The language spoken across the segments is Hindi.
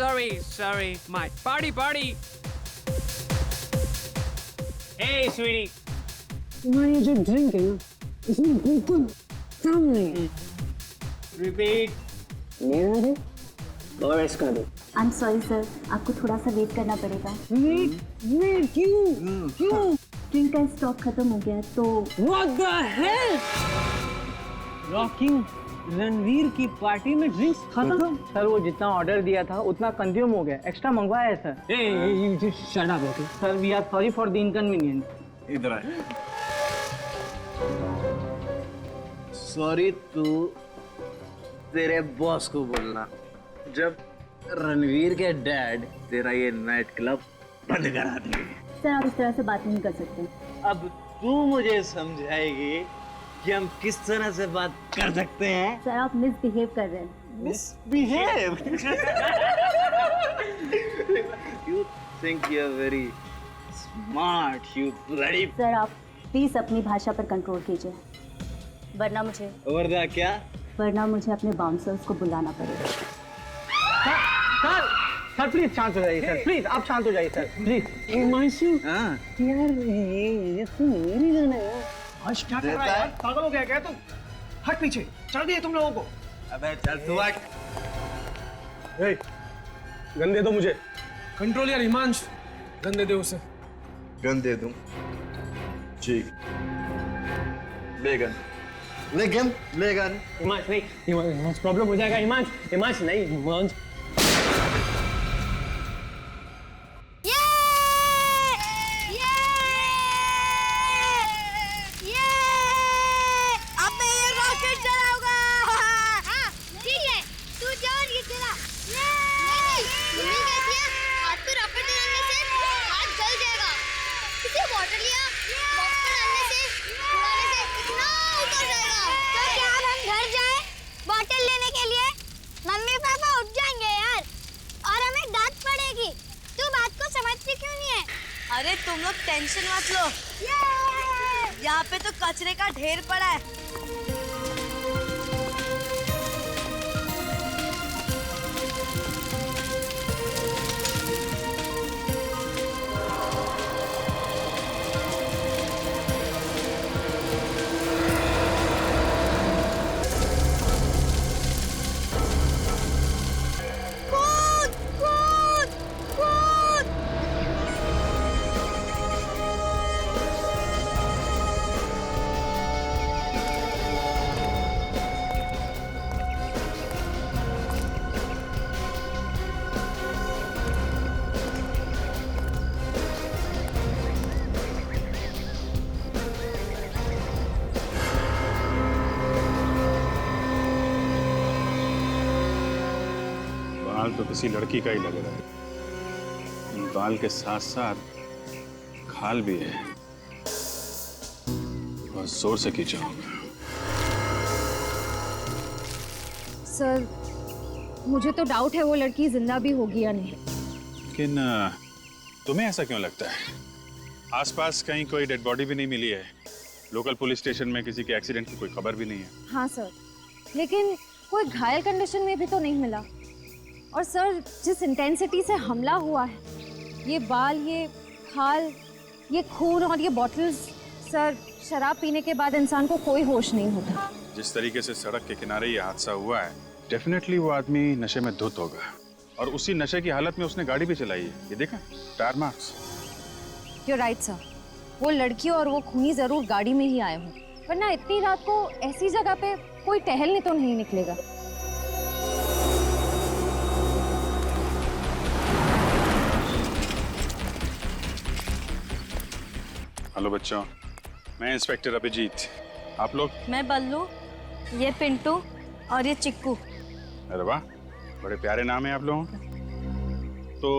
sorry, my party. Hey, sweetie. तुम्हारी ये जो ड्रिंक है ना, इसमें बिल्कुल काम नहीं है। Repeat. मेरा दे और इसका दे। I'm sorry sir, आपको थोड़ा सा वेट करना पड़ेगा। वेट क्यों? ड्रिंक का स्टॉक खत्म हो गया तो। What the hell? Rocking Ranveer की पार्टी में ड्रिंक्स खत्म। सर वो जितना ऑर्डर दिया था उतना कंज्यूम हो गया, एक्स्ट्रा मंगवाया है sir. Hey, just shut up, okay? Sir we are sorry for the inconvenience. इधर आए। सॉरी तू तेरे बॉस को बोलना जब रणवीर के डैड तेरा ये नाइट क्लब बंद करा देंगे। सर आप इस तरह से बात नहीं कर सकते। अब तू मुझे समझाएगी कि हम किस तरह से बात कर सकते हैं। सर आप मिसबिहेव कर रहे हैं। Misbehave. You think you're very smart, you bloody. Sir आप प्लीज अपनी भाषा पर कंट्रोल कीजिए, वरना मुझे अपने बाउंसर्स को बुलाना पड़ेगा। सर प्लीज शांत हो जाइए सर, प्लीज आप शांत हो जाइए सर, प्लीज। हिमांशु, हाँ यार ये तो मेरी गाना है। हर्ष क्या कर रहा है यार? पागल हो गया क्या तू? हट पीछे, चल दिए तुम लोगों को। अबे चल तू हट। ए, गन दे दो मुझे। कंट्रोल यार हिमांश, गन दे दे उसे। गन दे दूं? जी। ले गन। हिमांश नहीं, हिमांश प्रॉब्लम हो जाएगा। हिमांश नहीं, हिमांश। अरे तुम लोग टेंशन मत लो, यहाँ पे तो कचरे का ढेर पड़ा है। बाल तो किसी लड़की का ही लग रहा है। इन बाल के साथ साथ खाल भी है। बहुत जोर से खींचा होगा। सर मुझे तो डाउट है वो लड़की जिंदा भी होगी या नहीं। लेकिन तुम्हें ऐसा क्यों लगता है? आसपास कहीं कोई डेड बॉडी भी नहीं मिली है। लोकल पुलिस स्टेशन में किसी के एक्सीडेंट की कोई खबर भी नहीं है। हाँ सर, लेकिन कोई घायल कंडीशन में भी तो नहीं मिला। और सर जिस इंटेंसिटी से हमला हुआ है, ये बाल, ये खाल, ये खून और ये बॉटल्स, सर शराब पीने के बाद इंसान को कोई होश नहीं होता। जिस तरीके से सड़क के किनारे ये हादसा हुआ है, डेफिनेटली वो आदमी नशे में धुत होगा और उसी नशे की हालत में उसने गाड़ी भी चलाई है। ये देखा, tyre marks. You're right sir, वो लड़की और वो खूनी जरूर गाड़ी में ही आए हों, वरना इतनी रात को ऐसी जगह पे कोई टहलने तो नहीं निकलेगा। हेलो बच्चों, मैं इंस्पेक्टर अभिजीत। आप लोग? मैं बल्लू, ये पिंटू और ये चिक्कू। अरे वाह, बड़े प्यारे नाम है आप लोगों के। तो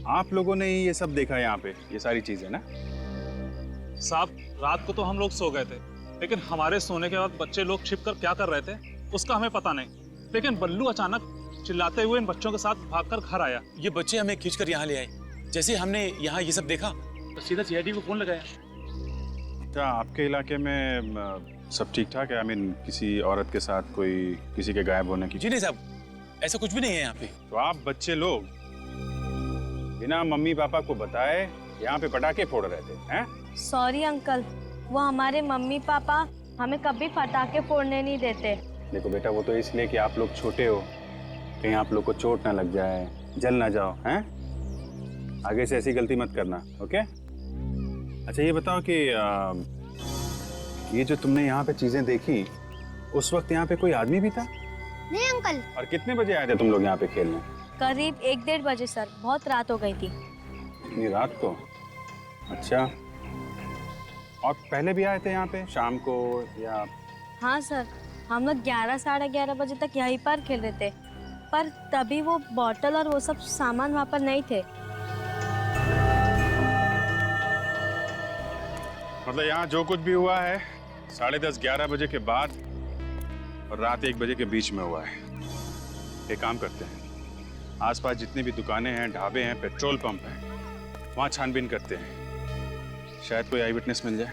आप लोगों ने ये सब देखा यहाँ पे, ये सारी चीजें ना? साहब रात को तो हम लोग सो गए थे, लेकिन हमारे सोने के बाद बच्चे लोग छिप कर क्या कर रहे थे उसका हमें पता नहीं। लेकिन बल्लू अचानक चिल्लाते हुए इन बच्चों के साथ भागकर घर आया। ये बच्चे हमें खींचकर यहाँ ले आए। जैसे हमने यहाँ ये सब देखा तो सीधा सीआईडी को फोन लगाया। क्या आपके इलाके में सब ठीक ठाक है? आई मीन किसी औरत के साथ कोई किसी के गायब होने की? जी नहीं साहब, ऐसा कुछ भी नहीं है यहाँ पे। तो आप बच्चे लोग बिना मम्मी पापा को बताए यहाँ पे पटाखे फोड़ रहे थे, हैं? सॉरी अंकल, वो हमारे मम्मी पापा हमें कभी पटाखे फोड़ने नहीं देते। देखो बेटा, वो तो इसलिए कि आप लोग छोटे हो, कहीं आप लोग को चोट ना लग जाए, जल ना जाओ, हैं? आगे से ऐसी गलती मत करना, ओके? अच्छा ये बताओ कि ये जो तुमने यहाँ पे चीजें देखी, उस वक्त यहाँ पे कोई आदमी भी था? नहीं अंकल। और कितने बजे आए थे तुम लोग यहाँ पे खेलने? करीब 1-1:30 बजे सर, बहुत रात हो गई थी। इतनी रात को? अच्छा, और पहले भी आए थे यहाँ पे शाम को या? हाँ सर, हम लोग 11-11:30 बजे तक यहीं पर खेल रहे थे, पर तभी वो बॉटल और वो सब सामान वहाँ पर नहीं थे। मतलब यहाँ जो कुछ भी हुआ है 10:30-11 बजे के बाद और रात 1 बजे के बीच में हुआ है। एक काम करते हैं, आसपास जितनी भी दुकानें हैं, ढाबे हैं, पेट्रोल पंप हैं, वहाँ छानबीन करते हैं, शायद कोई आई विटनेस मिल जाए।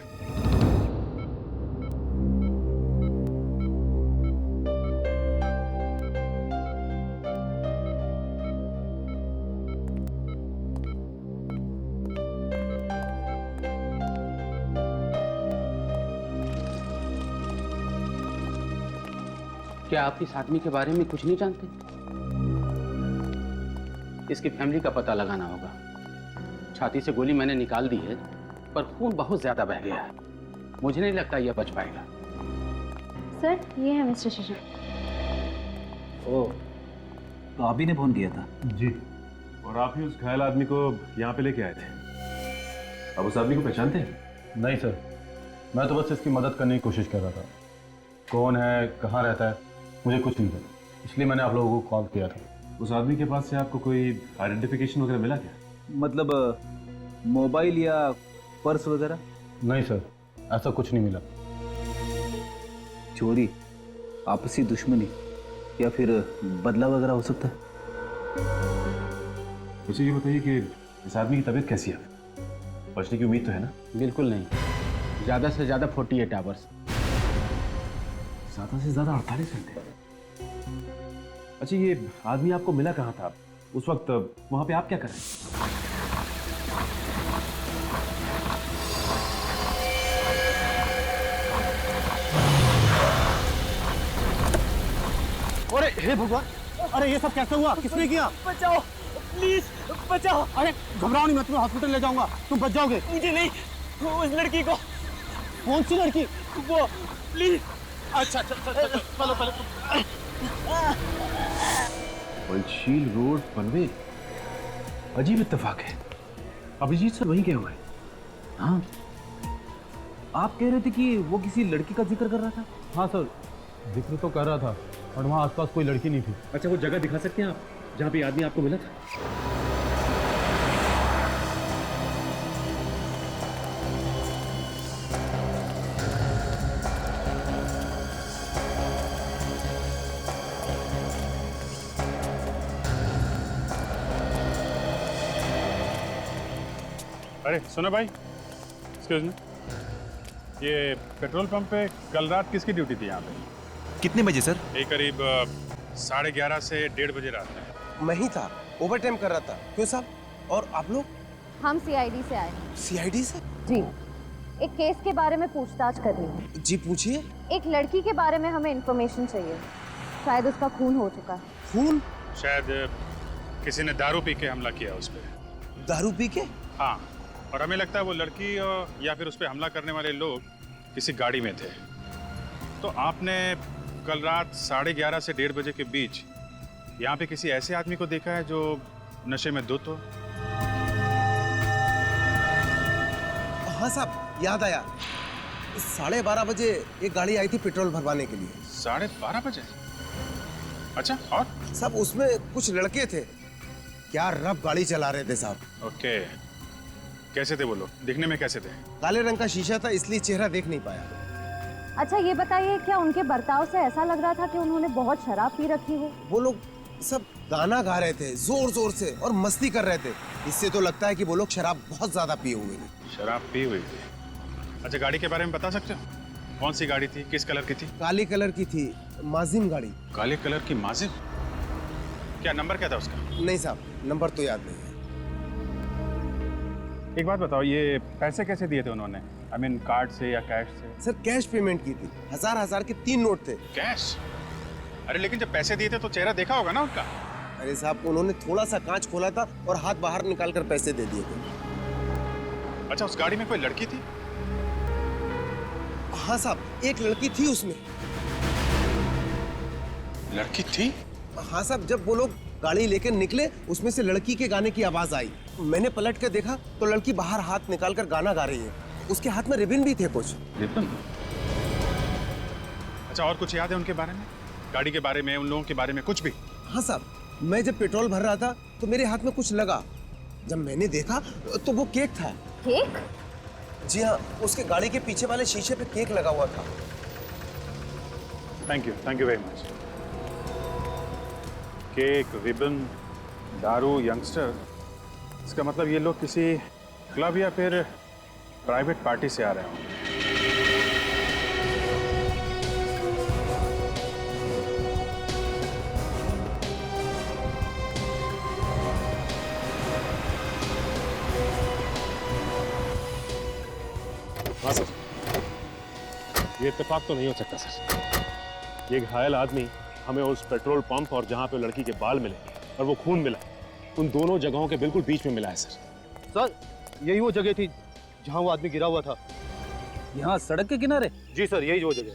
क्या आप इस आदमी के बारे में कुछ नहीं जानते? इसकी फैमिली का पता लगाना होगा। छाती से गोली मैंने निकाल दी है, पर खून बहुत ज्यादा बह गया है। मुझे नहीं लगता यह बच पाएगा। सर, ये है मिस्टर शेषन। ओह, तो आप ही ने फोन किया था? जी, और आप ही उस घायल आदमी को यहाँ पे लेके आए थे। अब उस आदमी को पहचानते हैं? नहीं सर, मैं तो बस इसकी मदद करने की कोशिश कर रहा था। कौन है, कहाँ रहता है, मुझे कुछ नहीं पता, इसलिए मैंने आप लोगों को कॉल किया था। उस आदमी के पास से आपको कोई आइडेंटिफिकेशन वगैरह मिला क्या? मतलब मोबाइल या पर्स वगैरह? नहीं सर, ऐसा कुछ नहीं मिला। चोरी, आपसी दुश्मनी या फिर बदला वगैरह हो सकता है? मुझे ये बताइए कि इस आदमी की तबीयत कैसी है? बचने की उम्मीद तो है ना? बिल्कुल नहीं, ज्यादा से ज्यादा 48 आवर्स। ज्यादा से ज्यादा 48 घंटे। अच्छा, ये आदमी आपको मिला कहाँ था? उस वक्त वहां पे आप क्या कर रहे हैं? अरे हे भगवान, अरे ये सब कैसे हुआ? किसने किया? बचाओ, प्लीज बचाओ। अरे घबराओ नहीं, मैं तुम्हें हॉस्पिटल ले जाऊंगा, तुम बच जाओगे। मुझे नहीं, उस लड़की को। कौन सी लड़की? वो, प्लीज। अच्छा, चलो पहले। बलशील रोड पनवेल, अजीब इत्तेफाक है। अभिजीत सर वहीं गए हुए हैं। हाँ, आप कह रहे थे कि वो किसी लड़की का जिक्र कर रहा था? हाँ सर, जिक्र तो कर रहा था, और वहाँ आसपास कोई लड़की नहीं थी। अच्छा, वो जगह दिखा सकते हैं आप जहाँ पे आदमी आपको मिला था? अरे सुनो भाई, एक्सक्यूज मी, ये पेट्रोल पंप पे कल रात किसकी ड्यूटी थी यहाँ पे? कितने बजे सर? ये करीब 11:30 से 1:30 बजे रात में। मैं ही था, ओवर टाइम कर रहा था। क्यों साहब? और आप लोग? हम सीआईडी से आए हैं। सीआईडी से? जी, एक केस के बारे में पूछताछ करनी है। जी पूछिए। एक लड़की के बारे में हमें इंफॉर्मेशन चाहिए, शायद उसका खून हो चुका है। खून? शायद किसी ने दारू पी के हमला किया उस पे। दारू पी के? हाँ, और हमें लगता है वो लड़की या फिर उस पे हमला करने वाले लोग किसी गाड़ी में थे। तो आपने कल रात 11:30 से 1:30 बजे के बीच यहाँ पे किसी ऐसे आदमी को देखा है जो नशे में धुत हो? हाँ साहब, याद आया। 12:30 बजे एक गाड़ी आई थी पेट्रोल भरवाने के लिए। 12:30 बजे? अच्छा, और? साहब उसमें कुछ लड़के थे, क्या रफ गाड़ी चला रहे थे साहब। ओके, कैसे थे वो लोग? दिखने में कैसे थे? काले रंग का शीशा था, इसलिए चेहरा देख नहीं पाया। अच्छा ये बताइए, क्या उनके बर्ताव से ऐसा लग रहा था कि उन्होंने बहुत शराब पी रखी हो? वो लोग सब गाना गा रहे थे जोर जोर से और मस्ती कर रहे थे। इससे तो लगता है कि वो लोग शराब बहुत ज्यादा पिए हुए थे। शराब पी हुई थी? अच्छा, गाड़ी के बारे में बता सकते हो? कौन सी गाड़ी थी, किस कलर की थी? काली कलर की थी, माजिम गाड़ी। काले कलर की माजिम? क्या नंबर क्या था उसका? नहीं साहब, नंबर तो याद नहीं है। एक बात बताओ, ये पैसे कैसे दिए थे उन्होंने? आई मीन कार्ड से या कैश से? सर कैश पेमेंट की थी, हजार के 3 नोट थे। कैश? अरे लेकिन जब पैसे दिए थे तो चेहरा देखा होगा ना उनका? अरे साहब, उन्होंने थोड़ा सा कांच खोला था और हाथ बाहर निकाल कर पैसे दे दिए थे। अच्छा, उस गाड़ी में कोई लड़की थी? हाँ साहब, एक लड़की थी उसमें। लड़की थी? हाँ साहब, जब वो लोग गाड़ी लेकर निकले, उसमें से लड़की के गाने की आवाज आई। मैंने पलट कर देखा तो लड़की बाहर हाथ निकाल कर गाना गा रही है। उसके हाथ में रिबन भी थे कुछ। रिबन? अच्छा, और कुछ याद है उनके बारे में? गाड़ी के बारे में, उन लोगों के बारे में कुछ भी? हाँ साहब, मैं जब पेट्रोल भर रहा था तो मेरे हाथ में कुछ लगा। जब मैंने देखा तो वो केक था। केक? जी हाँ, उसके गाड़ी के पीछे वाले शीशे पे केक लगा हुआ था। Thank you very much. Cake, ribbon, दारू, यंगस्टर, इसका मतलब ये लोग किसी क्लब या फिर प्राइवेट पार्टी से आ रहे होंगे। हाँ सर, ये इत्तेफाक तो नहीं हो सकता सर। ये घायल आदमी हमें उस पेट्रोल पंप और जहाँ पे लड़की के बाल मिले और वो खून मिला, उन दोनों जगहों के बिल्कुल बीच में मिला है सर। सर, यही वो जगह थी जहाँ वो आदमी गिरा हुआ था। यहाँ सड़क के किनारे? जी सर, यही वो जगह।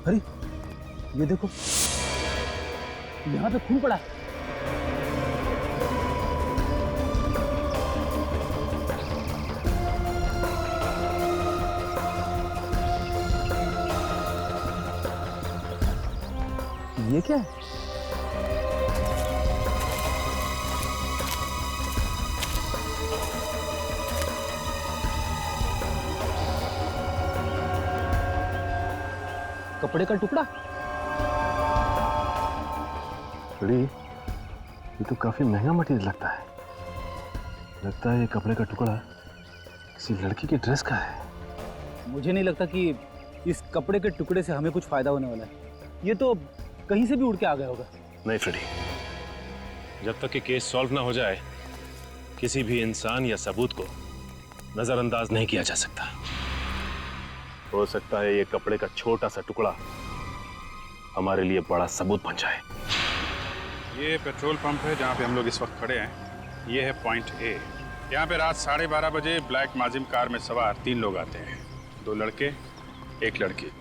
अरे ये देखो, यहाँ पे खून पड़ा है। ये क्या है? कपड़े का टुकड़ा? ये तो काफी महंगा मटेरियल लगता है। लगता है ये कपड़े का टुकड़ा किसी लड़की की ड्रेस का है। मुझे नहीं लगता कि इस कपड़े के टुकड़े से हमें कुछ फायदा होने वाला है। ये तो कहीं से भी उड़ के आ गया होगा। नहीं फ्रेडी, जब तक कि केस सॉल्व ना हो जाए, किसी भी इंसान या सबूत को नजरअंदाज नहीं किया जा सकता। हो सकता है ये कपड़े का छोटा सा टुकड़ा हमारे लिए बड़ा सबूत बन जाए। ये पेट्रोल पंप है जहाँ पे हम लोग इस वक्त खड़े हैं। ये है पॉइंट ए। यहाँ पे रात 12:30 बजे ब्लैक माजिम कार में सवार 3 लोग आते हैं, 2 लड़के, 1 लड़की।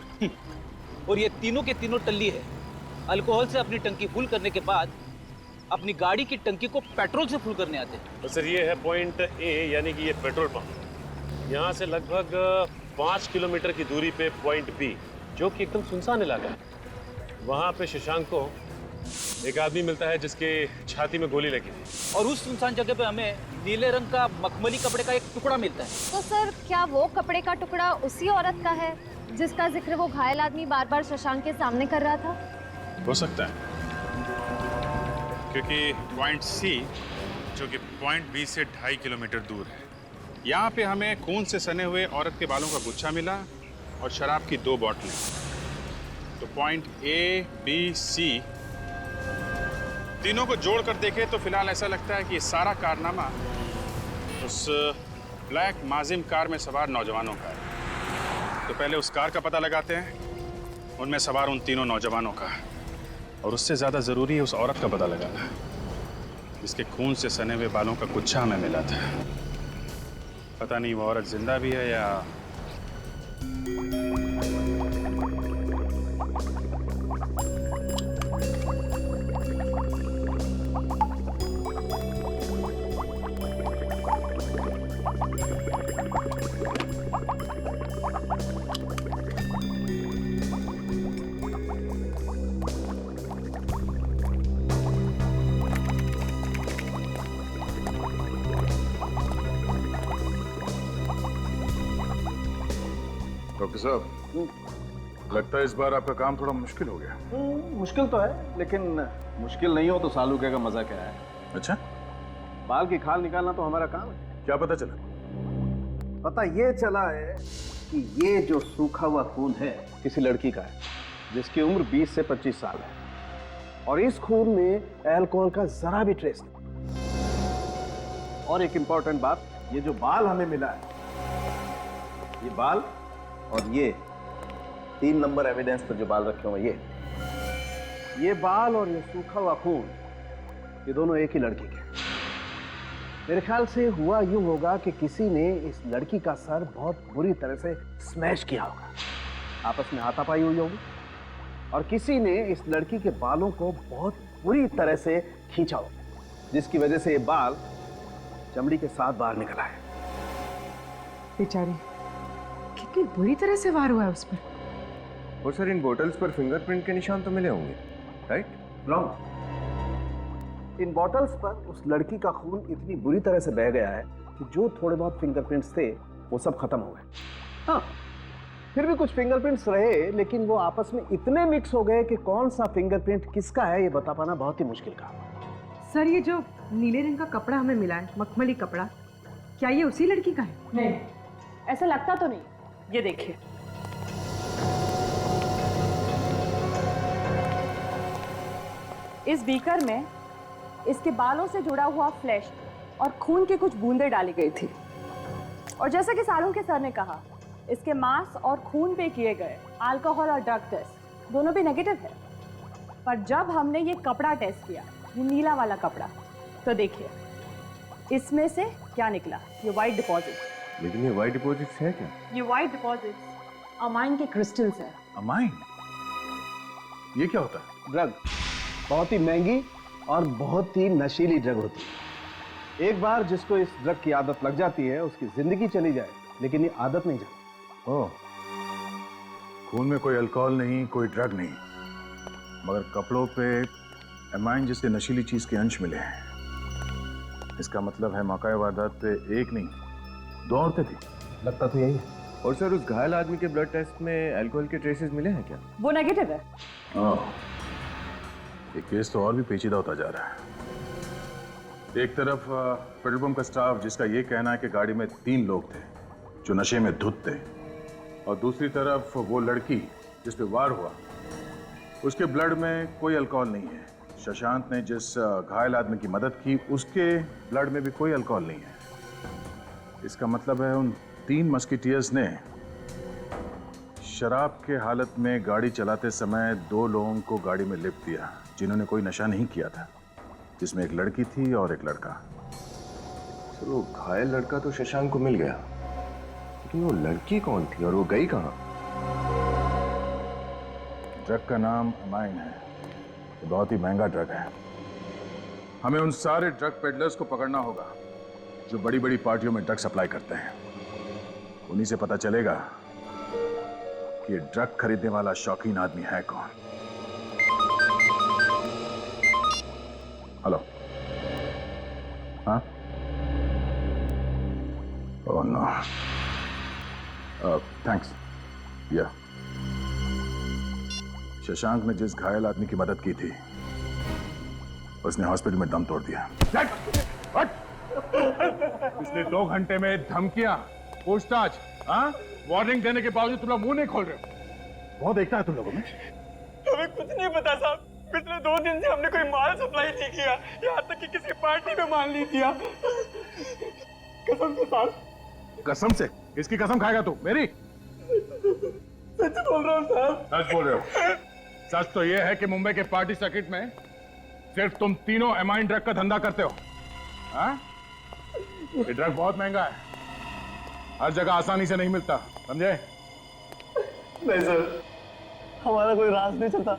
और ये तीनों के तीनों टल्ली है। अल्कोहल से अपनी टंकी फुल करने के बाद अपनी गाड़ी की टंकी को पेट्रोल से फुल करने आते हैं। तो सर ये है पॉइंट ए, यानी कि ये पेट्रोल पंप। यहाँ से लगभग 5 किलोमीटर की दूरी पे पॉइंट बी, जो कि एकदम सुनसान इलाका है। वहाँ पे शशांक को एक आदमी मिलता है जिसके छाती में गोली लगी थी। और उस सुनसान जगह पे हमें नीले रंग का मखमली कपड़े का एक टुकड़ा मिलता है। तो सर, क्या वो कपड़े का टुकड़ा उसी औरत का है जिसका जिक्र वो घायल आदमी बार बार शशांक के सामने कर रहा था? हो सकता है, क्योंकि पॉइंट सी, जो कि पॉइंट बी से 2.5 किलोमीटर दूर है, यहाँ पे हमें खून से सने हुए औरत के बालों का गुच्छा मिला और शराब की 2 बोतलें। तो पॉइंट ए, बी, सी तीनों को जोड़कर देखें तो फिलहाल ऐसा लगता है कि ये सारा कारनामा उस ब्लैक माजिम कार में सवार नौजवानों का है। तो पहले उस कार का पता लगाते हैं, उनमें सवार उन तीनों नौजवानों का, और उससे ज़्यादा ज़रूरी है उस औरत का पता लगाना जिसके खून से सने हुए बालों का गुच्छा हमें मिला था। पता नहीं वो औरत जिंदा भी है या... डॉक्टर साहब, लगता है इस बार आपका काम थोड़ा मुश्किल हो गया। मुश्किल तो है, लेकिन मुश्किल नहीं हो तो सालूके का मजा क्या है। अच्छा, बाल की खाल निकालना तो हमारा काम है। क्या पता चला? पता ये चला है कि ये जो सूखा हुआ खून है किसी लड़की का है। जिसकी उम्र 20 से 25 साल है और इस खून में अल्कोहल का जरा भी ट्रेस नहीं। और एक इंपॉर्टेंट बात, ये जो बाल हमें मिला है, ये बाल और ये 3 नंबर एविडेंस पर जो बाल रखे हुए ये बाल और ये सूखा हुआ खून, ये दोनों एक ही लड़की के। मेरे ख्याल से हुआ यूं होगा कि किसी ने इस लड़की का सर बहुत बुरी तरह से स्मैश किया होगा, आपस में हाथापाई हुई होगी, और किसी ने इस लड़की के बालों को बहुत बुरी तरह से खींचा होगा, जिसकी वजह से ये बाल चमड़ी के साथ बाहर निकल आए। बेचारी कितनी बुरी तरह से वार हुआ है उस पर। और सर इन बोतल्स पर फिंगरप्रिंट के निशान तो मिले होंगे, राइट? रॉन्ग। इन बॉटल्स पर उस लड़की का खून इतनी बुरी तरह से बह गया है कि जो थोड़े बहुत फिंगरप्रिंट्स थे वो सब खत्म हो गए। हाँ, फिर भी कुछ फिंगरप्रिंट्स रहे, लेकिन वो आपस में इतने मिक्स हो गए कि कौन सा फिंगरप्रिंट किसका है ये बता पाना बहुत ही मुश्किल काम है। सर ये जो नीले रंग का कपड़ा हमें मिला है, मखमली कपड़ा, क्या ये उसी लड़की का है? नहीं, ऐसा लगता तो नहीं। ये देखिए, इस बीकर में इसके बालों से जुड़ा हुआ फ्लैश और खून की कुछ बूंदें डाली गई थी। और जैसा कि सालों के सर ने कहा, इसके मांस और खून पे किए गए अल्कोहल और ड्रग टेस्ट दोनों भी नेगेटिव है। पर जब हमने ये कपड़ा टेस्ट किया, ये नीला वाला कपड़ा, तो देखिए इसमें से क्या निकला, ये वाइट डिपॉजिट। लेकिन ये वाइट डिपॉजिट्स है क्या? ये वाइट डिपॉजिट्स अमाइन के क्रिस्टल्स है। अमाइन? ये क्या होता है? ड्रग, बहुत ही महंगी और बहुत ही नशीली ड्रग होती है। एक बार जिसको इस ड्रग की आदत लग जाती है, उसकी जिंदगी चली जाए, लेकिन ये आदत नहीं जाती। ओह, खून में कोई अल्कोहल नहीं, कोई ड्रग नहीं, मगर कपड़ों पे एमाइन जैसे नशीली चीज के अंश मिले हैं। इसका मतलब है मौका वारदात पे एक नहीं 2 औरतें थी। लगता तो यही है। और सर उस घायल आदमी के ब्लड टेस्ट में अल्कोहल के ट्रेसेस मिले हैं क्या? वो नेगेटिव है। ये केस तो और भी पेचीदा होता जा रहा है। एक तरफ पेट्रोल पंप का स्टाफ जिसका ये कहना है कि गाड़ी में 3 लोग थे जो नशे में धुत थे, और दूसरी तरफ वो लड़की जिस पे वार हुआ, उसके ब्लड में कोई अल्कोहल नहीं है। शशांक ने जिस घायल आदमी की मदद की, उसके ब्लड में भी कोई अल्कोहल नहीं है। इसका मतलब है उन 3 मस्किटियर्स ने शराब के हालत में गाड़ी चलाते समय 2 लोगों को गाड़ी में लिफ्ट दिया जिन्होंने कोई नशा नहीं किया था, जिसमें एक लड़की थी और एक लड़का। सर वो घायल लड़का तो शशांक को मिल गया, लेकिन वो लड़की कौन थी और वो गई कहाँ? ड्रग का नाम अमाइन है। ये बहुत ही महंगा ड्रग है। हमें उन सारे ड्रग पेडलर्स को पकड़ना होगा जो बड़ी बड़ी पार्टियों में ड्रग सप्लाई करते हैं। उन्हीं से पता चलेगा कि ड्रग खरीदने वाला शौकीन आदमी है कौन। हेलो, हाँ? Oh no, thanks. या शशांक ने जिस घायल आदमी की मदद की थी, उसने हॉस्पिटल में दम तोड़ दिया। पिछले 2 घंटे में धमकियां, पूछताछ, हाँ? वार्निंग देने के बावजूद तुम लोग मुंह नहीं खोल रहे हो। बहुत देखता है तुम लोगों में। हमें कुछ नहीं पता साहब। पिछले 2 दिन से हमने कोई माल सप्लाई नहीं किया, यहाँ तक कि किसी पार्टी में माल नहीं दिया। कसम से साहब। कसम से? किसकी कसम खाएगा तू? मेरी? सच बोल रहा हूँ साहब। सच बोल रहे हो? सच तो ये है कि मुंबई के पार्टी सर्किट में सिर्फ तुम तीनों एमाइन ड्रग का धंधा करते हो, हाँ? ये ड्रग बहुत महंगा है, हर जगह आसानी से नहीं मिलता, समझे? नहीं सर, हमारा कोई राज नहीं चलता।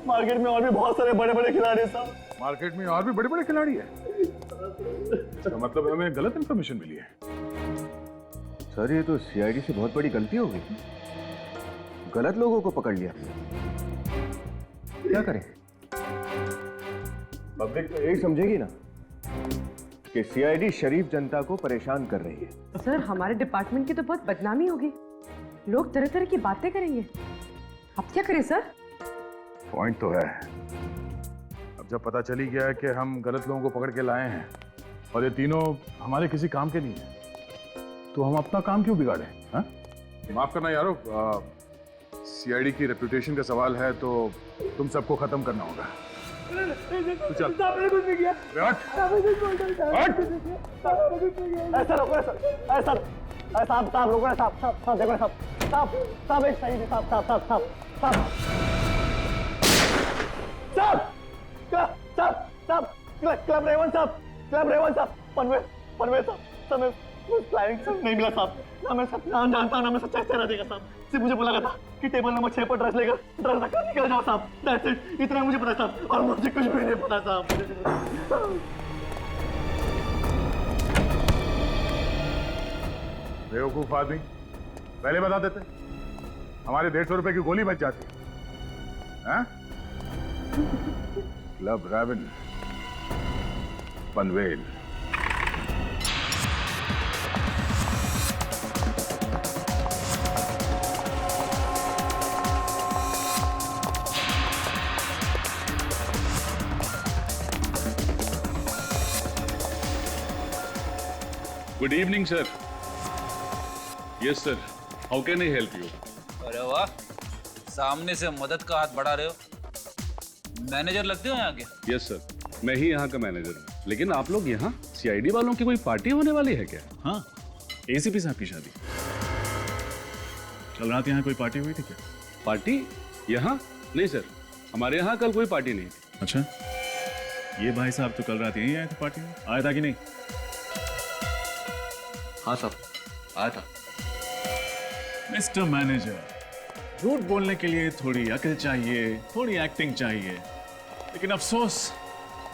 मार्केट में और भी बहुत सारे बड़े बड़े खिलाड़ी हैं साहब। मार्केट में और भी बड़े बड़े खिलाड़ी है? इसका मतलब हमें गलत इंफॉर्मेशन मिली है। सर ये तो सीआईडी से बहुत बड़ी गलती हो गई, गलत लोगों को पकड़ लिया। क्या करें? पब्लिक तो यही समझेगी ना कि सीआईडी शरीफ जनता को परेशान कर रही है। सर हमारे डिपार्टमेंट की तो बहुत बदनामी होगी, लोग तरह तरह की बातें करेंगे। अब क्या करें सर? पॉइंट तो है। अब जब पता चली गया है कि हम गलत लोगों को पकड़ के लाए हैं और ये तीनों हमारे किसी काम के नहीं है, तो हम अपना काम क्यों बिगाड़े? हाँ? माफ करना यारो, सीआईडी की रेपुटेशन का सवाल है तो तुम सबको खत्म करना होगा। तो चल। आपने कुछ नहीं किया। ऐसा रोको ऐसा साहब रोको ना साहब देखो साहब एक सही साहब क्लब रेवन साहब पनवेल साहब नहीं मिला साहब ना मैं जानता हूँ ना मैं सच्चाई चेहरा देगा साहब। सिर्फ मुझे बोला था कि टेबल नंबर 6 पर ड्रेस लेकर ड्रेस रखकर निकल जाओ साहब। दैट्स इट, इतना मुझे पता साहब और मुझे कुछ भी नहीं पता साहब। बेवकूफ आदमी, पहले बता देते हमारे 150 रुपए की गोली बच जाती। हाँ? Club Raven Panvel. Good evening sir. Yes sir, how can I help you? अरे वाह, सामने से मदद का हाथ बढ़ा रहे हो। मैनेजर लगते हो यहाँ के? यस सर, मैं ही यहाँ का मैनेजर हूँ। लेकिन आप लोग यहाँ सीआईडी वालों की कोई पार्टी होने वाली है क्या? हाँ, एसीपी साहब की शादी। कल रात यहाँ कोई पार्टी हुई थी क्या? पार्टी यहाँ? नहीं सर, हमारे यहाँ कल कोई पार्टी नहीं थी। अच्छा, ये भाई साहब तो कल रात यहीं आए थे पार्टी में, आया था कि नहीं? हाँ साहब, आया था। मिस्टर मैनेजर, झूठ बोलने के लिए थोड़ी अकल चाहिए, थोड़ी एक्टिंग चाहिए, लेकिन अफसोस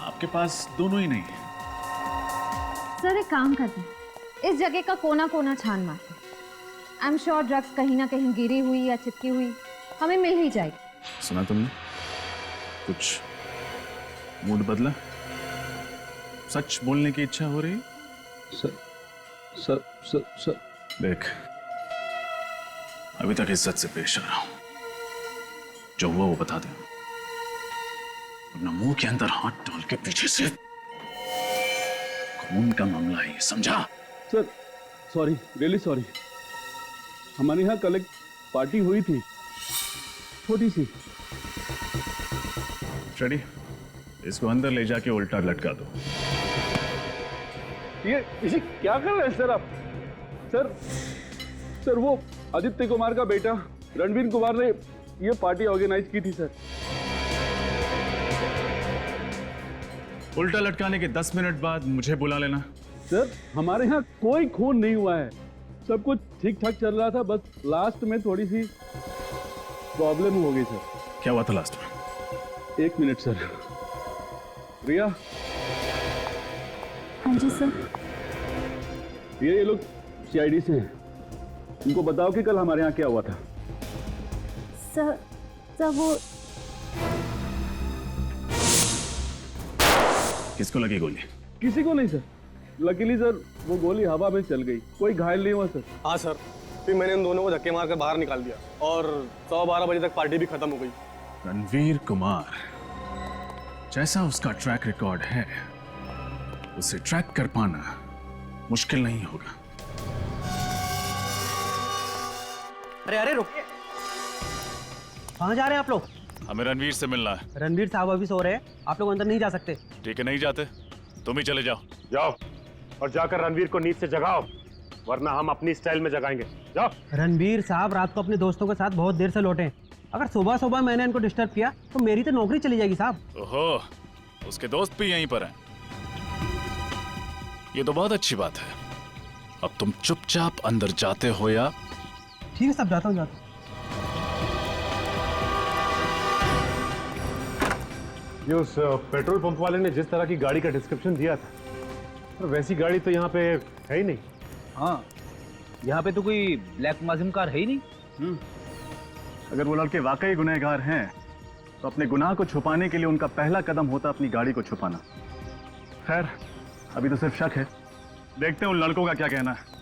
आपके पास दोनों ही नहीं है। सर एक काम करते हैं, इस जगह का कोना कोना छान मारते हैं। आई एम श्योर ड्रग्स कहीं ना कहीं गिरी हुई या चिपकी हुई हमें मिल ही जाएगी। सुना तुमने? कुछ मूड बदला? सच बोलने की इच्छा हो रही है? सर देख, अभी तक इज्जत से पेश आ रहा हूं। जो हुआ वो बता दे, अपना मुंह के अंदर हाथ डाल के पीछे से। खून का मामला है, समझा? Sir sorry, really sorry. हमारे यहाँ कल एक पार्टी हुई थी, छोटी सी। रेडी? इसको अंदर ले जाके उल्टा लटका दो। ये क्या कर रहे हैं सर आप? सर वो आदित्य कुमार का बेटा रणवीर कुमार ने ये पार्टी ऑर्गेनाइज की थी सर। उल्टा लटकाने के 10 मिनट बाद मुझे बुला लेना। सर हमारे यहाँ कोई खून नहीं हुआ है, सब कुछ ठीक ठाक चल रहा था, बस लास्ट में थोड़ी सी प्रॉब्लम हो गई सर। क्या हुआ था लास्ट में? 1 मिनट सर। रिया। हाँ जी सर। ये लोग सीआईडी से हैं, उनको बताओ कि कल हमारे यहाँ क्या हुआ था। सर वो किसको लगी गोली? किसी को नहीं सर, लकीली सर वो गोली हवा में चल गई, कोई घायल नहीं हुआ सर। हाँ सर, फिर मैंने इन दोनों को धक्के मारकर बाहर निकाल दिया और 12:15 बजे तक पार्टी भी खत्म हो गई। रणवीर कुमार, जैसा उसका ट्रैक रिकॉर्ड है, उसे ट्रैक कर पाना मुश्किल नहीं होगा। अरे रुकिए, कहाँ जा रहे हैं आप लोग? हमें रणवीर से मिलना है। रणवीर साहब अभी सो रहे हैं, आप लोग अंदर नहीं जा सकते। ठीक है, नहीं जाते, तुम ही चले जाओ। जाओ और जाकर रणवीर को नींद से जगाओ, वरना हम अपनी स्टाइल में जगाएंगे। जाओ। रणवीर साहब रात को अपने दोस्तों के साथ बहुत देर से लौटे हैं, अगर सुबह सुबह मैंने इनको डिस्टर्ब किया तो मेरी तो नौकरी चली जाएगी साहब। ओहो, उसके दोस्त भी यहीं पर हैं। ये तो बहुत अच्छी बात है। अब तुम चुपचाप अंदर जाते हो या? ठीक है साहब, जाता हूँ। ये उस पेट्रोल पंप वाले ने जिस तरह की गाड़ी का डिस्क्रिप्शन दिया था, तो वैसी गाड़ी तो यहाँ पे है ही नहीं। हाँ, यहाँ पे तो कोई ब्लैक माजिम कार है ही नहीं। अगर वो लड़के वाकई गुनहगार हैं तो अपने गुनाह को छुपाने के लिए उनका पहला कदम होता अपनी गाड़ी को छुपाना। खैर, अभी तो सिर्फ शक है, देखते हैं उन लड़कों का क्या कहना है।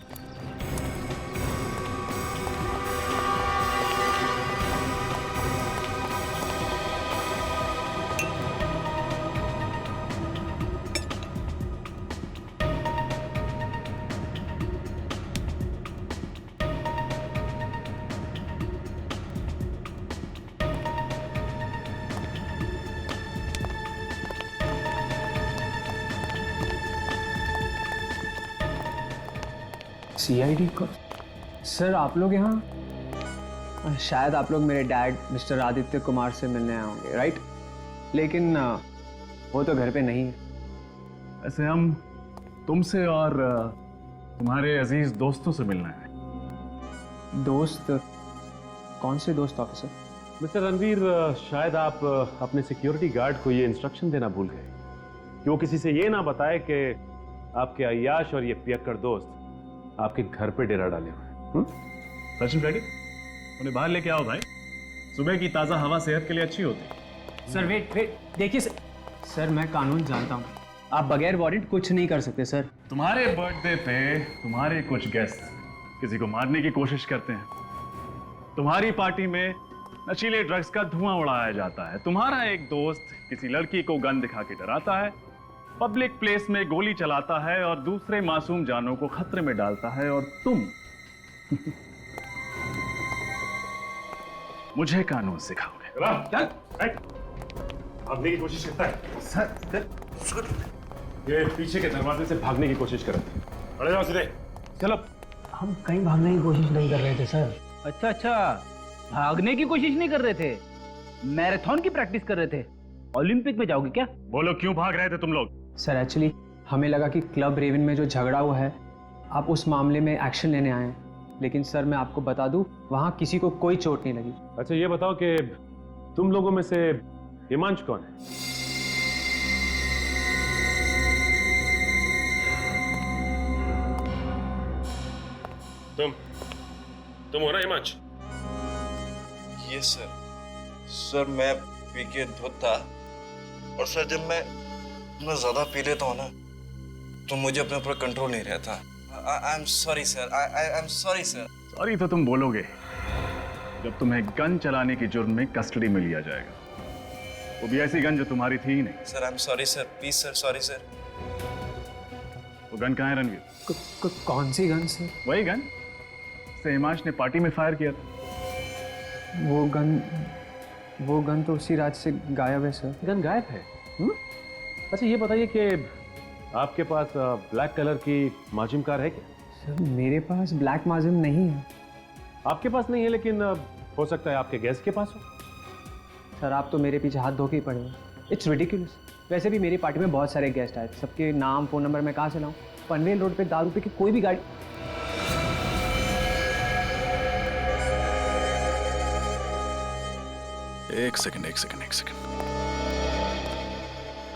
CID को सर, आप लोग यहाँ शायद आप लोग मेरे डैड मिस्टर आदित्य कुमार से मिलने आए होंगे, राइट? लेकिन वो तो घर पे नहीं है। ऐसे हम तुमसे और तुम्हारे अजीज दोस्तों से मिलना है। दोस्त? कौन से दोस्त ऑफिसर? मिस्टर रणवीर, शायद आप अपने सिक्योरिटी गार्ड को ये इंस्ट्रक्शन देना भूल गए कि वो किसी से ये ना बताए कि आपके अय्याश और ये पियक्कड़ दोस्त आपके घर पे डेरा डाले हुए हैं। सचिन रेडी? उन्हें बाहर लेके आओ भाई, सुबह की ताजा हवा सेहत के लिए अच्छी होती है। सर वेट, देखिए सर, मैं कानून जानता हूँ, आप बगैर वारंट कुछ नहीं कर सकते सर। तुम्हारे बर्थडे पे तुम्हारे कुछ गेस्ट किसी को मारने की कोशिश करते हैं, तुम्हारी पार्टी में नशीले ड्रग्स का धुआं उड़ाया जाता है, तुम्हारा एक दोस्त किसी लड़की को गन दिखा के डराता है, पब्लिक प्लेस में गोली चलाता है और दूसरे मासूम जानों को खतरे में डालता है, और तुम मुझे कानून सिखाओगे। भागने की कोशिश करता है सर, ये पीछे के दरवाजे से भागने की कोशिश कर रहे थे। अरे जाओ सीधे, चलो। हम कहीं भागने की कोशिश नहीं कर रहे थे सर। अच्छा, भागने की कोशिश नहीं कर रहे थे, मैराथन की प्रैक्टिस कर रहे थे। ओलंपिक में जाओगे क्या? बोलो क्यों भाग रहे थे तुम लोग? सर एक्चुअली हमें लगा कि क्लब रेवन में जो झगड़ा हुआ है, आप उस मामले में एक्शन लेने आए हैं, लेकिन सर मैं आपको बता दूं, वहां किसी को कोई चोट नहीं लगी। अच्छा ये बताओ कि तुम लोगों में से हिमांशु कौन है? तुम हो ना हिमांशु? ये सर मैं पी के धुत था, और सर जब मैं ज्यादा पी लेता हूँ ना तो मुझे अपने ऊपर कंट्रोल नहीं रहता। I am sorry sir, I am sorry sir. Sorry तो तुम बोलोगे जब तुम्हें गन चलाने की जुर्म में कस्टडी में लिया जाएगा, वो भी ऐसी गन जो तुम्हारी थी ही नहीं। Sir I am sorry sir, please sir, sorry sir. वो गन कहाँ है रणवीर? कौन सी गन सर? वही गन से हिमांशु ने पार्टी में फायर किया था। वो गन तो उसी रात से गायब है सर। गन गायब है? अच्छा ये बताइए कि आपके पास ब्लैक कलर की माजिम कार है क्या? सर मेरे पास ब्लैक माजिम नहीं है। आपके पास नहीं है, लेकिन हो सकता है आपके गेस्ट के पास हो। सर आप तो मेरे पीछे हाथ धो के ही पड़े हो। It's ridiculous. वैसे भी मेरी पार्टी में बहुत सारे गेस्ट आए, सबके नाम फ़ोन नंबर मैं कहाँ से लाऊं? पनवेल रोड पे दारू पी के कोई भी गाड़ी। एक सेकंड।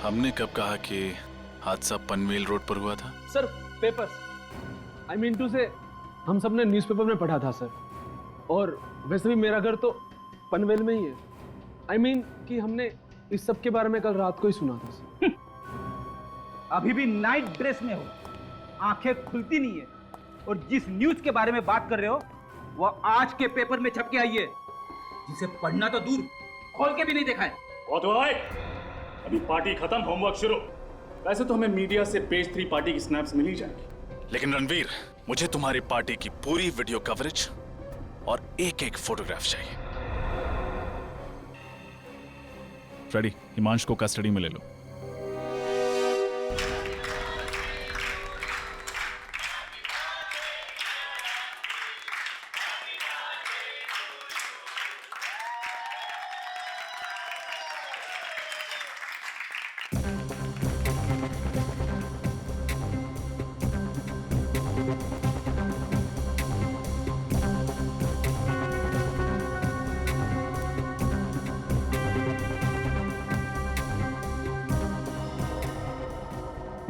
हमने कब कहा कि हादसा पनवेल रोड पर हुआ था? Sir papers, I mean to say हम सब ने न्यूज़पेपर में पढ़ा था सर, और वैसे भी मेरा घर तो पनवेल में ही है। आई मीन कि हमने इस सब के बारे में कल रात को ही सुना था सर। अभी भी नाइट ड्रेस में हो, आंखें खुलती नहीं है, और जिस न्यूज के बारे में बात कर रहे हो वो आज के पेपर में छप के आई है, जिसे पढ़ना तो दूर खोल के भी नहीं देखा है। बहुत हुआ भाई, अभी पार्टी खत्म, होमवर्क शुरू। वैसे तो हमें मीडिया से पेज 3 पार्टी की स्नैप्स मिल ही जाएगी, लेकिन रणवीर, मुझे तुम्हारी पार्टी की पूरी वीडियो कवरेज और एक फोटोग्राफ चाहिए। रेडी, हिमांशु को कस्टडी में ले लो।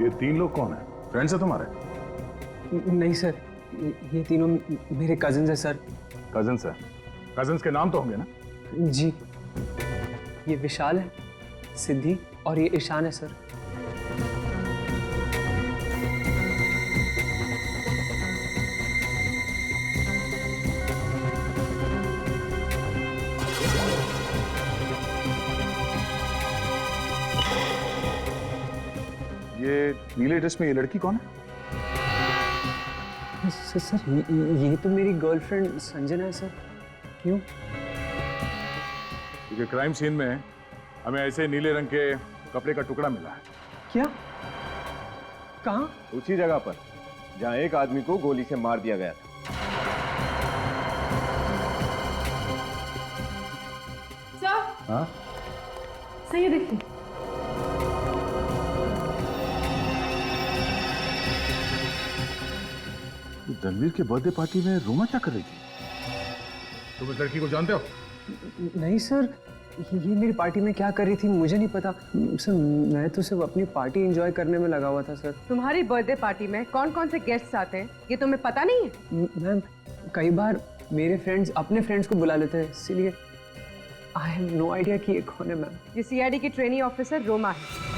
ये 3 लोग कौन है? फ्रेंड्स है तुम्हारे? नहीं सर, ये तीनों मेरे कजिन्स हैं सर। कजिन्स है? कजिन्स के नाम तो होंगे ना? जी, ये विशाल है, सिद्धि और ये ईशान है सर। ये नीले ड्रेस में ये लड़की कौन है? सर ये तो मेरी गर्लफ्रेंड संजना है सर। क्यों? क्योंकि क्राइम सीन में हमें ऐसे नीले रंग के कपड़े का टुकड़ा मिला है। क्या? कहाँ? उसी जगह पर जहां एक आदमी को गोली से मार दिया गया था। सर, हाँ? सही है, देखिए। रणवीर के बर्थडे पार्टी में रोमा क्या कर रही थी? तुम इस लड़की को जानते हो? नहीं सर, ये मेरी पार्टी में क्या कर रही थी मुझे नहीं पता सर। मैं तो सिर्फ अपनी पार्टी एंजॉय करने में लगा हुआ था सर। तुम्हारी बर्थडे पार्टी में कौन कौन से गेस्ट्स आते हैं ये तुम्हें पता नहीं है? मैम, कई बार मेरे फ्रेंड्स अपने फ्रेंड्स को बुला लेते हैं, इसीलिए आई हैव नो आइडिया कि ये कौन है मैम। ये सीआईडी की ट्रेनी ऑफिसर रोमा है।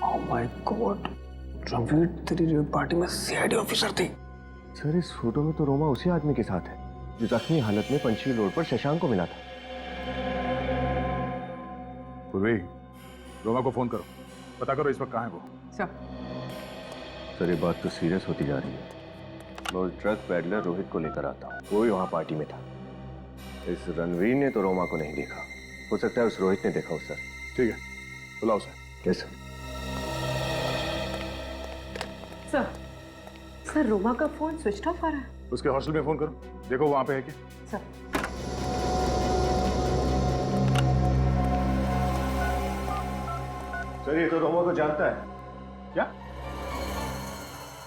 ओह माय गॉड, रणवीर तेरी पार्टी में सीआईडी ऑफिसर थी। सर, इस फोटो में तो रोमा उसी आदमी के साथ है जो जख्मी हालत में पंचशील रोड पर शशांक को मिला था। पूर्वी, रोमा को फोन करो, पता करो इस वक्त कहाँ है वो। सर, ये बात तो सीरियस होती जा रही है। मैं उस ड्रग पेडलर रोहित को लेकर आता हूँ, वो भी वहाँ पार्टी में था। इस रणवीर ने तो रोमा को नहीं देखा, हो सकता है उस रोहित ने देखा हो। सर ठीक है, बुलाओ सर। कैसे? सर, रोमा का फोन स्विच ऑफ आ रहा है। उसके हॉस्टल में फोन करो, देखो वहां पे है क्या। सर, सर, ये तो रोमा को जानता है क्या?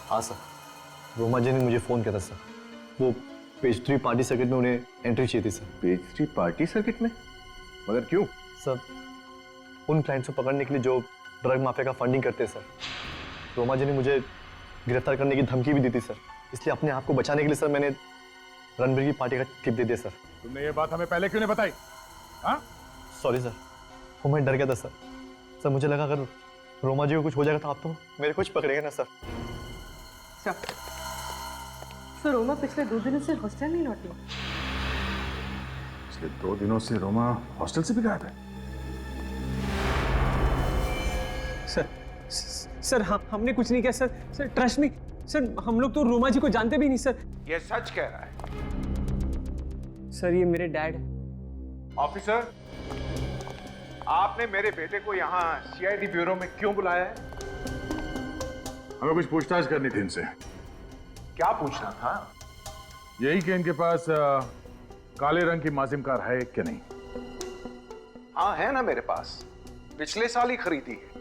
हाँ सर, रोमा जी ने मुझे फोन किया था सर। वो पेज 3 पार्टी सर्किट में उन्हें एंट्री चाहिए थी सर। पेज 3 पार्टी सर्किट में? मगर क्यों? सर, उन क्लाइंट्स को पकड़ने के लिए जो ड्रग माफिया का फंडिंग करते हैं सर। रोमा जी ने मुझे गिरफ्तार करने की धमकी भी दी थी सर, इसलिए अपने आप को बचाने के लिए सर मैंने रणवीर की पार्टी का टिप दे दिया सर। तुमने ये बात हमें पहले क्यों नहीं बताई? हाँ? सॉरी सर, वो मैं डर गया था सर। सर, मुझे लगा अगर रोमा जी को कुछ हो जाएगा तो आप तो मेरे कुछ पकड़ेंगे ना सर। सर, रोमा पिछले 2 दिनों से हॉस्टल नहीं लौटी। पिछले 2 दिनों से रोमा हॉस्टल से भी गायब है। सर, हमने कुछ नहीं किया sir. Sir, trust me sir, हम लोग तो रोमा जी को जानते भी नहीं सर। ये सच कह रहा है? सर, ये मेरे डैड है। ऑफिसर, आपने मेरे बेटे को यहाँ सीआईडी ब्यूरो में क्यों बुलाया है? हमें कुछ पूछताछ करनी थी इनसे। क्या पूछना था? यही कि इनके पास काले रंग की माजिम कार है कि नहीं? हाँ, है ना मेरे पास, पिछले साल ही खरीदी है।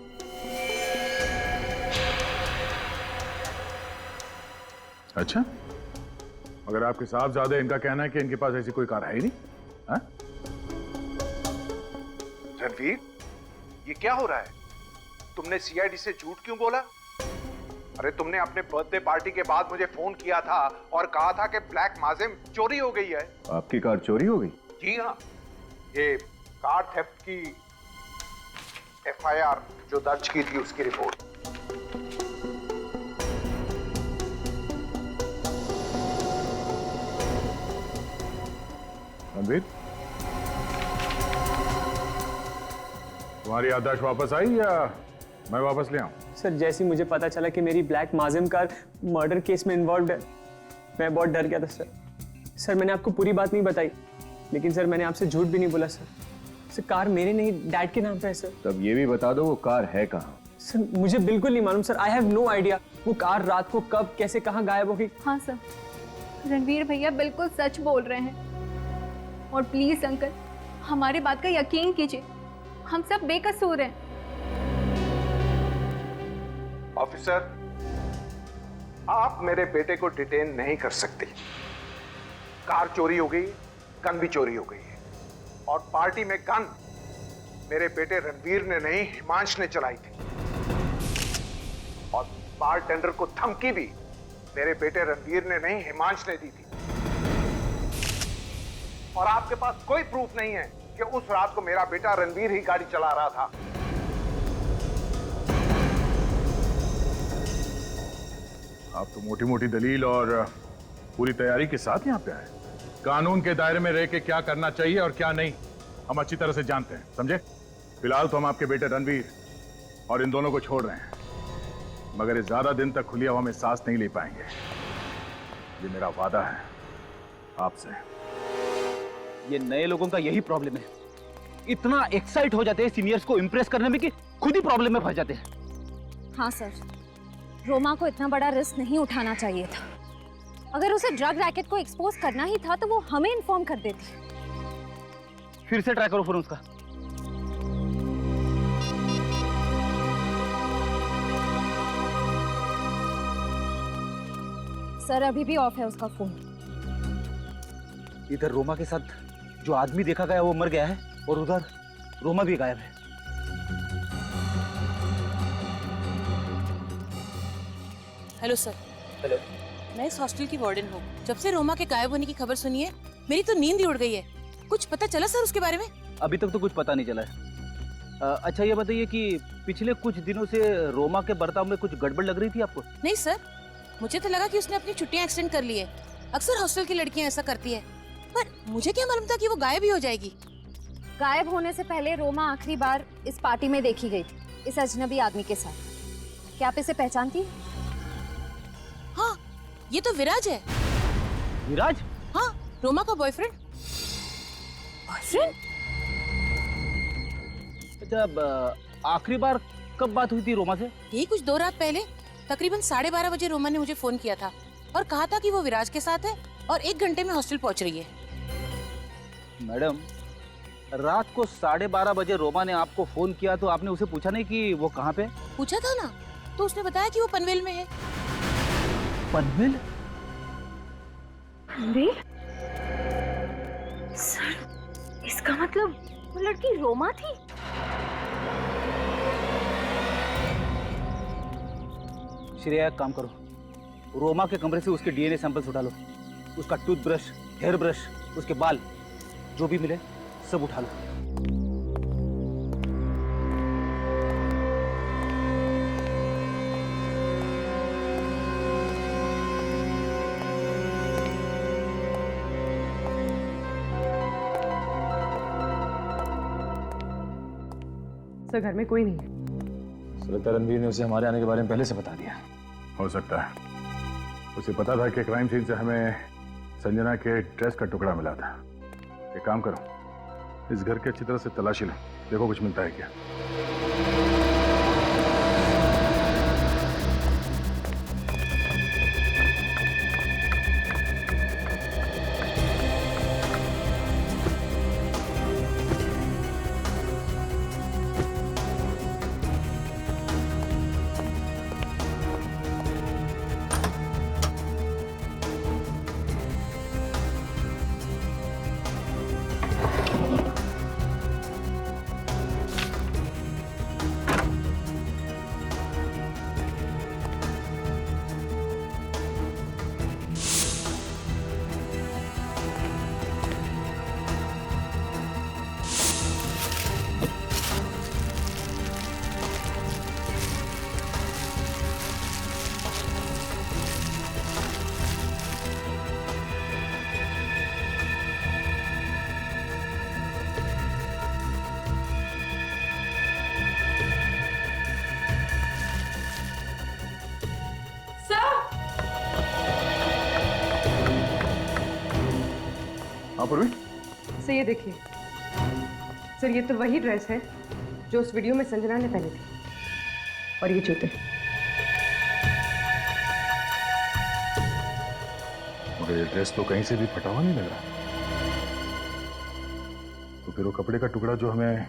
अच्छा, मगर आपके साहबजादे इनका कहना है कि इनके पास ऐसी कोई कार है ही नहीं। हाँ? रणवीर, ये क्या हो रहा है? तुमने सीआईडी से झूठ क्यों बोला? अरे, तुमने अपने बर्थडे पार्टी के बाद मुझे फोन किया था और कहा था कि ब्लैक माजिम चोरी हो गई है। आपकी कार चोरी हो गई? जी हाँ, ये कार थेफ्ट की एफआईआर जो दर्ज की थी उसकी रिपोर्ट। रणवीर, तुम्हारी याददाश्त वापस आई या मैं वापस ले आऊं? सर, जैसे ही मुझे पता चला कि मेरी ब्लैक माजिम कार मर्डर केस में इन्वॉल्व है, मैं बहुत डर गया था सर। सर, मैंने आपको पूरी बात नहीं बताई, लेकिन सर मैंने आपसे झूठ भी नहीं बोला सर। सर, कार मेरे नहीं, डैड के नाम पे है सर। तब ये भी बता दो वो कार है कहाँ? सर, मुझे बिल्कुल नहीं मालूम sir. I have no idea वो कार रात को कब कैसे कहाँ गायब हो गई। हाँ सर, रणवीर भैया बिल्कुल सच बोल रहे हैं। और प्लीज अंकल, हमारी बात का यकीन कीजिए, हम सब बेकसूर हैं। ऑफिसर, आप मेरे बेटे को डिटेन नहीं कर सकते। कार चोरी हो गई, गन भी चोरी हो गई है, और पार्टी में गन मेरे बेटे रणवीर ने नहीं, हिमांश ने चलाई थी। और बारटेंडर को धमकी भी मेरे बेटे रणवीर ने नहीं, हिमांश ने दी थी। और आपके पास कोई प्रूफ नहीं है कि उस रात को मेरा बेटा रणवीर ही गाड़ी चला रहा था। आप तो मोटी मोटी दलील और पूरी तैयारी के साथ यहाँ पे आए। कानून के दायरे में रह के क्या करना चाहिए और क्या नहीं हम अच्छी तरह से जानते हैं, समझे? फिलहाल तो हम आपके बेटे रणवीर और इन दोनों को छोड़ रहे हैं, मगर ये ज्यादा दिन तक खुली हवा में सांस नहीं ले पाएंगे। ये मेरा वादा है आपसे। ये नए लोगों का यही प्रॉब्लम है, इतना एक्साइट हो जाते हैं सीनियर्स को इम्प्रेस करने में कि खुद ही प्रॉब्लम में फंस जाते हैं। हाँ सर, रोमा को इतना बड़ा रिस्क नहीं उठाना चाहिए था। अगर उसे ड्रग रैकेट को एक्सपोज करना ही था तो वो हमें इन्फॉर्म कर देती। फिर से ट्राई करो फोन उसका। सर अभी भी ऑफ है उसका फोन। इधर रोमा के साथ जो आदमी देखा गया वो मर गया है और उधर रोमा भी गायब है। Hello sir. हेलो। मैं इस हॉस्टल की वार्डन हूँ। जब से रोमा के गायब होने की खबर सुनी है मेरी तो नींद ही उड़ गई है। कुछ पता चला सर उसके बारे में? अभी तक तो कुछ पता नहीं चला है। अच्छा ये बताइए कि पिछले कुछ दिनों से रोमा के बर्ताव में कुछ गड़बड़ लग रही थी आपको? नहीं सर, मुझे तो लगा कि उसने अपनी छुट्टियां एक्सटेंड कर ली है। अक्सर हॉस्टल की लड़कियां ऐसा करती है, पर मुझे क्या मालूम था कि वो गायब ही हो जाएगी। गायब होने से पहले रोमा आखिरी बार इस पार्टी में देखी गई थी, इस अजनबी आदमी के साथ। क्या आप इसे पहचानती हैं? हाँ, ये तो विराज है। विराज? हाँ, रोमा का बॉयफ्रेंड। बॉयफ्रेंड? जब आखिरी बार कब बात हुई थी रोमा से? यही कुछ 2 रात पहले, तकरीबन 12:30 बजे रोमा ने मुझे फोन किया था और कहा था कि वो विराज के साथ है और 1 घंटे में हॉस्टल पहुंच रही है। मैडम, रात को 12:30 बजे रोमा ने आपको फोन किया तो आपने उसे पूछा नहीं कि वो कहाँ पे? पूछा था ना, तो उसने बताया कि वो पनवेल में है। पनवेल? पनवेल? सर, इसका मतलब वो लड़की रोमा थी? श्रेया, एक काम करो, रोमा के कमरे से उसके डीएनए सैंपल्स उठा लो। उसका टूथब्रश, हेयर ब्रश, उसके बाल, जो भी मिले सब उठा लो। सर घर में कोई नहीं है। लगता है रणवीर ने उसे हमारे आने के बारे में पहले से बता दिया। हो सकता है। उसे पता था कि क्राइम सीन से हमें संजना के ड्रेस का टुकड़ा मिला था। एक काम करो, इस घर की अच्छी तरह से तलाशी लो, देखो कुछ मिलता है क्या। सर ये देखिए, सर ये तो वही ड्रेस है जो उस वीडियो में संजना ने पहनी थी, और ये जूते। मगर ये ड्रेस तो कहीं से भी फटा हुआ नहीं लग रहा। तो फिर वो कपड़े का टुकड़ा जो हमें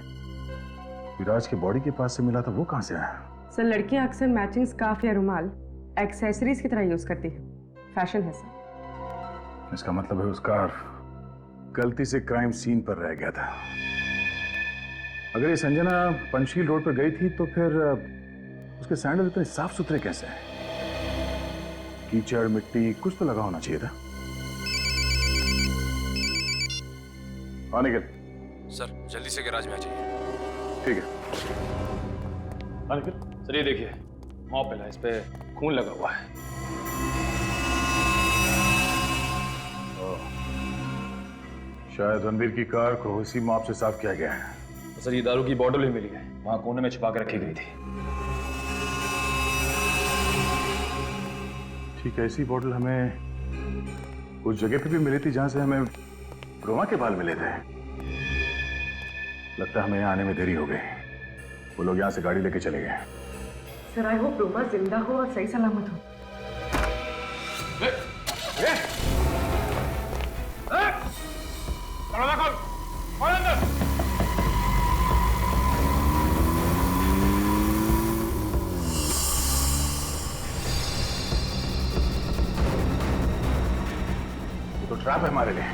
विराज के बॉडी के पास से मिला था वो कहाँ से आया? सर लड़कियां अक्सर मैचिंग स्कार्फ या रुमाल एक्सेसरीज की तरह यूज करती है, फैशन है सर। इसका मतलब है उसका गलती से क्राइम सीन पर रह गया था। अगर ये संजना पंचशील रोड पर गई थी तो फिर उसके सैंडल इतने साफ सुथरे कैसे हैं? कीचड़ मिट्टी कुछ तो लगा होना चाहिए था। हाँ निखिल। सर जल्दी से गैराज में आ जाइए। ठीक है। हाँ निखिल। सर ये देखिए, मॉप मिला, इस पे खून लगा हुआ है। शायद रणवीर की कार को इसी मॉप से साफ किया गया है। सर ये दारू की बोतल भी मिली है, वहां कोने में छुपा के रखी गई थी। ठीक है, ऐसी बोतल हमें उस जगह पे भी मिली थी जहां से हमें रोमा के बाल मिले थे। लगता है हमें यहाँ आने में देरी हो गई। वो लोग यहाँ से गाड़ी लेके चले गए। सर आई होप रोमा जिंदा हो और सही सलामत हो। ये तो ट्रैप है हमारे लिए।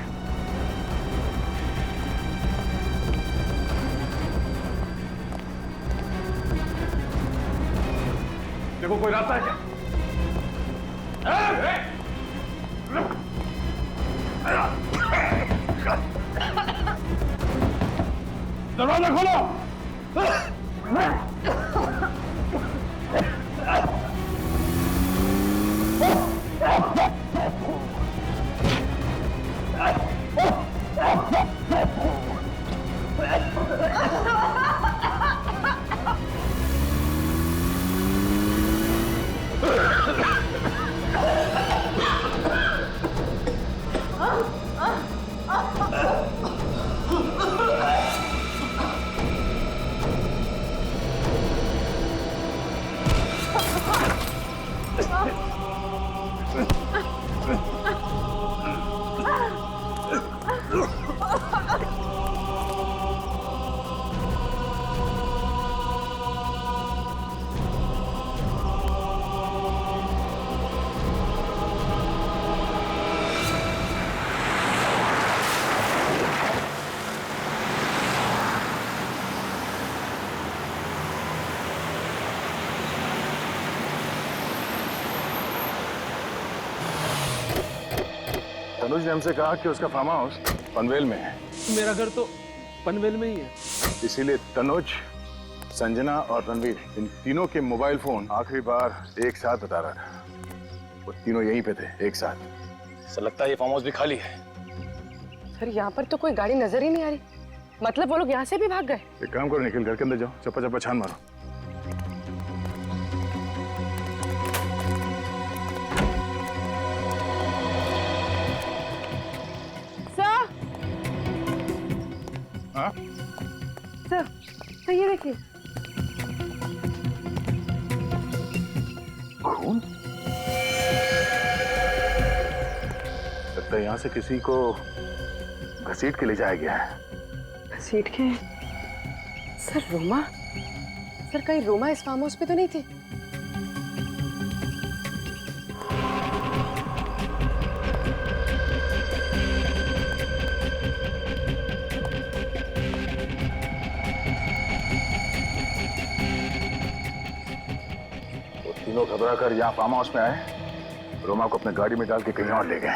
देखो कोई रास्ता है क्या? दरवाजा खोलो। तनुज ने हमसे कहा कि उसका फार्म हाउस पनवेल में है। मेरा घर तो पनवेल में ही है। इसीलिए तनुज, संजना और रणवीर, इन तीनों के मोबाइल फोन आखिरी बार एक साथ बता रहा था। वो तीनों यहीं पे थे एक साथ। सर लगता है ये फार्म हाउस भी खाली है। सर यहाँ पर तो कोई गाड़ी नजर ही नहीं आ रही, मतलब वो लोग यहाँ से भी भाग गए। एक काम करो निखिल, घर के अंदर जाओ, चप्पा चप्पा छान मारो। हाँ? सर ये देखिए। खून? लगता है यहाँ से किसी को घसीट के ले जाया गया है। घसीट के? सर रोमा? सर कहीं रोमा इस फार्म हाउस पे तो नहीं थी? तीनों घबरा कर यहाँ फार्म हाउस में आए, रोमा को अपने गाड़ी में डाल के कहीं और ले गए।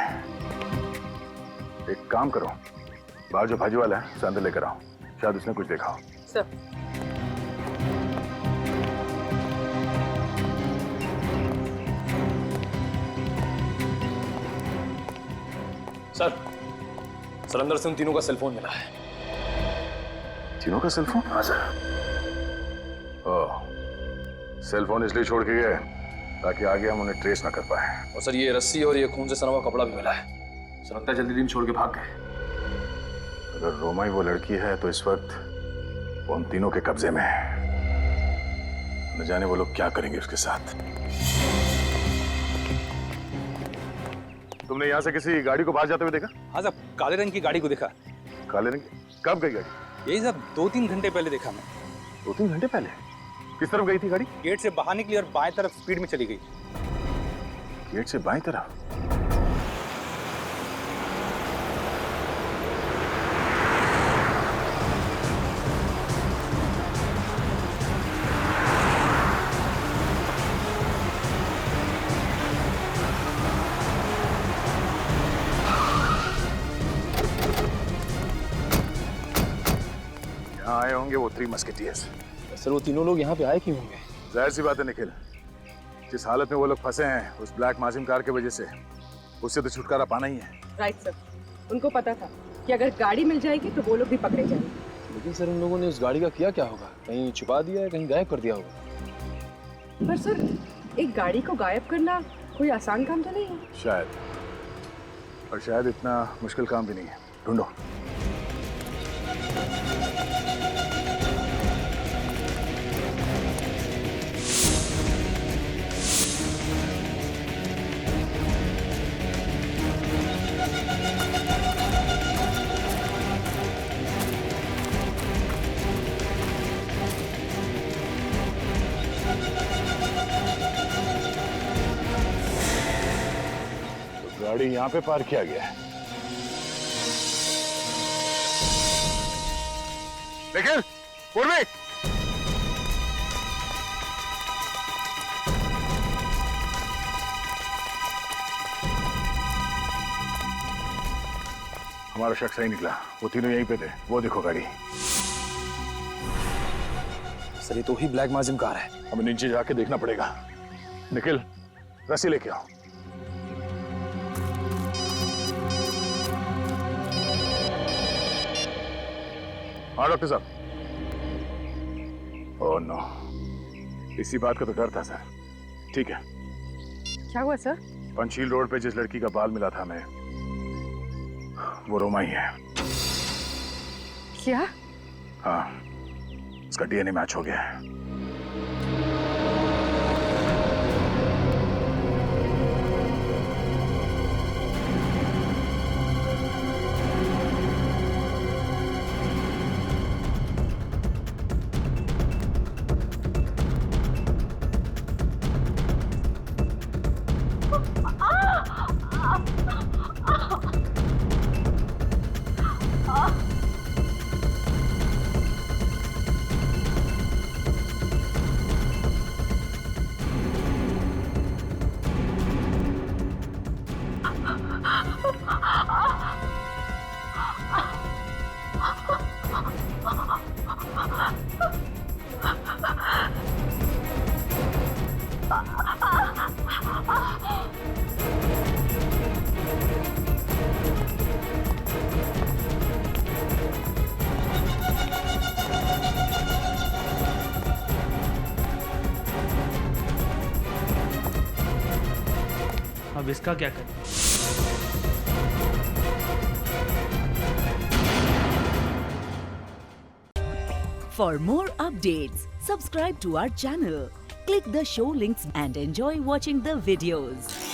एक काम करो, बाहर जो भाजी वाला है उसे अंदर लेकर आओ, शायद उसने कुछ देखा हो। सर अंदर से उन तीनों का सेलफोन मिला है। तीनों का सेलफोन? हाँ सर। ओह, सेलफोन इसलिए छोड़ के गए ताकि आगे हम उन्हें ट्रेस ना कर पाए। और सर ये रस्सी और ये खून से सना हुआ कपड़ा भी मिला है। सर लगता है जल्दी दिन छोड़ के भाग गए। अगर रोमा ही वो लड़की है तो इस वक्त वो हम तीनों के कब्जे में है। न जाने वो लोग क्या करेंगे उसके साथ। तुमने यहाँ से किसी गाड़ी को बाहर जाते हुए देखा? हाँ साहब, काले रंग की गाड़ी को देखा। काले रंग की? कब गई गाड़ी? यही साहब 2-3 घंटे पहले देखा मैं। 2-3 घंटे पहले? किस तरफ गई थी गाड़ी? गेट से बाहर निकली और बाएं तरफ स्पीड में चली गई। गेट से बाएं तरफ? यहाँ आए होंगे वो 3 मस्केटियर्स। सर वो तीनों लोग यहाँ पे आए क्यों होंगे? जाहिर सी बात है निखिल, जिस हालत में वो लोग फंसे हैं उस ब्लैक माजिम कार की वजह से, उससे तो छुटकारा पाना ही है। राइट सर, उनको पता था कि अगर गाड़ी मिल जाएगी तो वो लोग भी पकड़े जाएंगे। लेकिन सर उन लोगों ने उस गाड़ी का किया क्या होगा? कहीं छुपा दिया है, कहीं गायब कर दिया होगा। पर सर एक गाड़ी को गायब करना कोई आसान काम तो नहीं है। शायद, और शायद इतना मुश्किल काम भी नहीं है। ढूंढो। गाड़ी यहाँ पे पार्क किया गया है। लेकिन पूर्वी, हमारा शख्स सही निकला। वो तीनों यहीं पे थे। वो देखो गाड़ी। सर ये तो ही ब्लैक माजिम कार है। हमें नीचे जाके देखना पड़ेगा। निखिल, रस्सी लेके आओ। हाँ डॉक्टर साहब। ओह नो, इसी बात का तो डर था सर। ठीक है। क्या हुआ सर? पंचशील रोड पे जिस लड़की का बाल मिला था हमें, वो रोमा ही है। क्या? हाँ, उसका डीएनए मैच हो गया है। अब इसका क्या करें? For more updates, subscribe to our channel, click the show links and enjoy watching the videos.